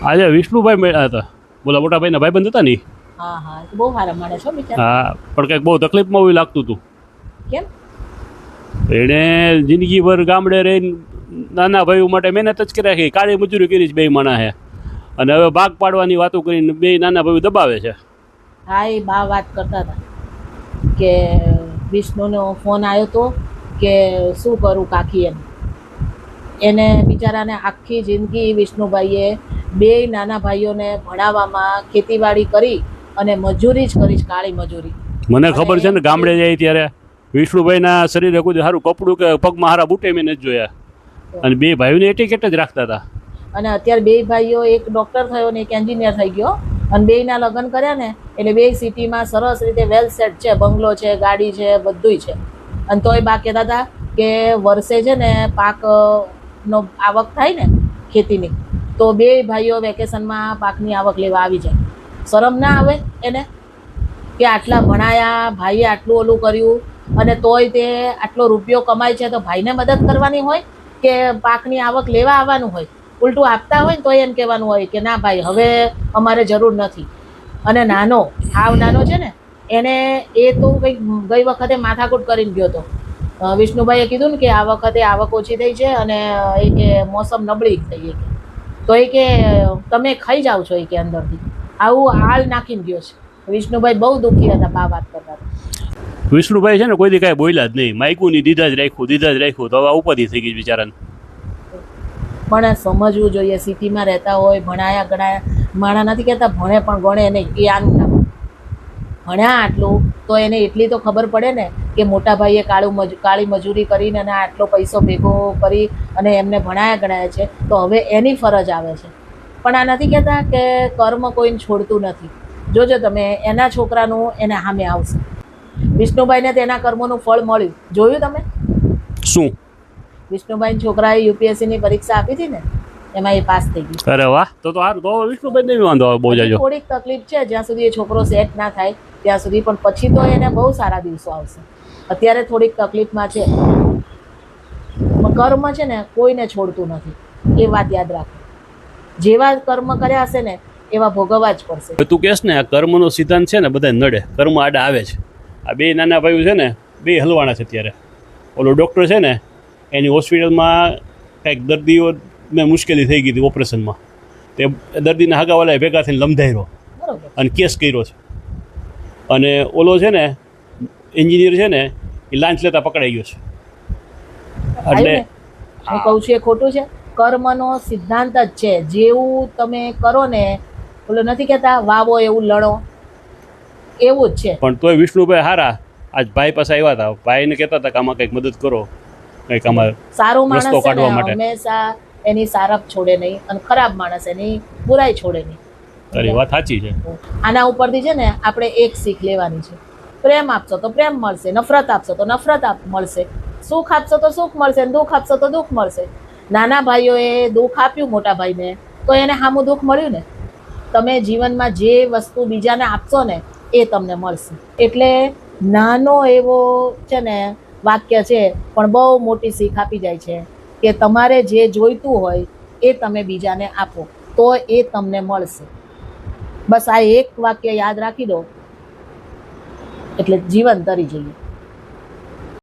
આજે વિષ્ણુભાઈ મળ્યા હતા, બોલા મોટા ભાઈના ભાઈબંધ હતા ને. હા હા, બહુ સારા માણસ છો બિચારા. હા, પણ કંઈક બહુ તકલીફમાં એવું લાગતું હતું. કેમ? એણે જિંદગીભર ગામડે રહીને નાના ભાઈઓ માટે મહેનત જ કર્યા છે, કાળી મજૂરી કરી છે બે માણા છે, અને હવે ભાગ પાડવાની વાતો કરીને બે નાના ભાઈઓ દબાવે છે. હા, એ બા વાત કરતા હતા કે વિષ્ણુનો ફોન આવ્યો હતો કે શું કરું કાકી એમ. એને બિચારાને આખી જિંદગી વિષ્ણુભાઈએ બે નાના ભાઈઓને ભણાવવામાં ખેતીવાડી કરી અને મજૂરી જ કરી, કાળી મજૂરી. મને ખબર છે ને, ગામડે જાય ત્યારે વિષ્ણુભાઈના શરીરે કોઈ સારું કપડું કે પગમાં હારા બુટે મેં નથી જોયા, અને બે ભાઈઓને એટીકેટ જ રાખતા હતા. અને અત્યારે બે ભાઈઓ, એક ડૉક્ટર થયો ને એક એન્જિનિયર થઈ ગયો, અને બેયના લગ્ન કર્યા ને એટલે બે સિટીમાં સરસ રીતે વેલ સેટ છે, બંગલો છે, ગાડી છે, બધુંય છે. અને તોય બા કહેતા હતા કે વર્ષે છે ને પાકનો આવક થાય ને ખેતીની, તો બે ભાઈઓ વેકેશનમાં પાકની આવક લેવા આવી જાય. શરમ ના આવે એને કે આટલા ભણાયા, ભાઈએ આટલું ઓલું કર્યું, અને તોય તે આટલો રૂપિયો કમાય છે, તો ભાઈને મદદ કરવાની હોય કે પાકની આવક લેવા આવવાનું હોય? ઉલટું આપતા હોય ને તો એમ કહેવાનું હોય કે ના ભાઈ, હવે અમારે જરૂર નથી. અને નાનો, હાવ નાનો છે ને, એને એ તો કંઈક ગઈ વખતે માથાકૂટ કરીને ગયો હતો. વિષ્ણુભાઈએ કીધું ને કે આ વખતે આવક ઓછી થઈ છે અને એ કે મોસમ નબળી થઈ કે, તો એ કે તમે ખાઈ જાઓ છો એ કે અંદરથી, આવું હાલ નાખીને ગયો છે. વિષ્ણુભાઈ બહુ દુઃખી હતા, બા વાત કરતા હતા. વિષ્ણુભાઈ છે ને કોઈ દી કાંઈ બોલ્યા જ નહીં, માયકું ની દીધા જ રાખ્યું, તો હવે ઉપાધિ થઈ ગઈ બિચારાને. પણ સમજવું જોઈએ, સિટીમાં રહેતા હોય, ભણાયા ગણાયા માણા નથી કહેતા ભણે પણ ગણે નહીં, એ આનું નામ ભણ્યા આટલું, તો એને એટલી તો ખબર પડે ને કે મોટા ભાઈએ કાળી મજૂરી કરીને અને આટલો પૈસો ભેગો કરી અને એમને ભણાયા ગણાયા છે, તો હવે એની ફરજ આવે છે. પણ આ નથી કહેતા કે કર્મ કોઈને છોડતું નથી. જોજો તમે, એના છોકરાનું એને સામે આવશે. વિષ્ણુભાઈને તેના કર્મોનું ફળ મળ્યું, જોયું તમે? શું? વિષ્ણુભાઈ છોકરાએ યુપીએસસીની પરીક્ષા આપી હતી ને, એમાં એ પાસ થઈ ગઈ. અરે વાહ, તો સારું, તો વિષ્ણુભાઈ નહીં વાંધો આવે, બહુ જાજો. થોડીક તકલીફ છે, જ્યાં સુધી એ છોકરો સેટ ના થાય ત્યાં સુધી, પણ પછી તો એને બહુ સારા દિવસો આવશે. અત્યારે થોડીક તકલીફમાં છે. કર્મ છે ને કોઈને છોડતું નથી, એ વાત યાદ રાખો. જેવા કર્મ કર્યા હશે ને એવા ભોગવવા જ પડશે. તું કહેશ ને, આ કર્મનો સિદ્ધાંત છે ને બધા નડે, કર્મ આડા આવે છે. આ બે નાના ભાઈઓ છે ને, બે હલવાના છે અત્યારે. ઓલો ડૉક્ટર છે ને, એની હોસ્પિટલમાં કંઈક દર્દીઓને મુશ્કેલી થઈ ગઈ હતી ઓપરેશનમાં, તે દર્દીના હગાવાલાએ ભેગા થઈને લંધાયરો અને કેસ કર્યો છે. અને ઓલો છે ને એન્જિનિયર છે ને, એ લાંચ લેતા પકડાઈ ગયો છે. એટલે હું કહું છું એ ખોટું છે? કર્મનો સિદ્ધાંત જ છે, જેવું તમે કરો ને, ઓલો નથી કહેતા વાવો એવું લણો, એવું જ છે. પણ તોય વિષ્ણુભાઈ હારા, આજ ભાઈ પાસે આવ્યા હતા, ભાઈને કહેતા હતા કે આમાં કંઈક મદદ કરો, કંઈક આમાં સારો માણસ રસ્તો કાઢવા માટે. હંમેશા એની સારપ છોડે નહીં, અને ખરાબ માણસ એની બુરાઈ છોડે નહીં. તારી વાત સાચી છે. આના ઉપરથી છે ને આપણે એક શીખ લેવાની છે. પ્રેમ આપશો તો પ્રેમ મળશે, નફરત આપશો તો નફરત મળશે, સુખ આપશો તો સુખ મળશે, દુઃખ આપશો તો દુઃખ મળશે. નાના ભાઈઓએ દુઃખ આપ્યું મોટા ભાઈને, તો એને સામું દુઃખ મળ્યું ને. તમે જીવનમાં જે વસ્તુ બીજાને આપશો ને એ તમને મળશે. એટલે નાનો એવો છે ને વાક્ય છે, પણ બહુ મોટી શીખ આપી જાય છે કે તમારે જે જોઈતું હોય એ તમે બીજાને આપો તો એ તમને મળશે. બસ આ એક વાક્ય યાદ રાખી દો એટલે જીવન તરી જઈએ.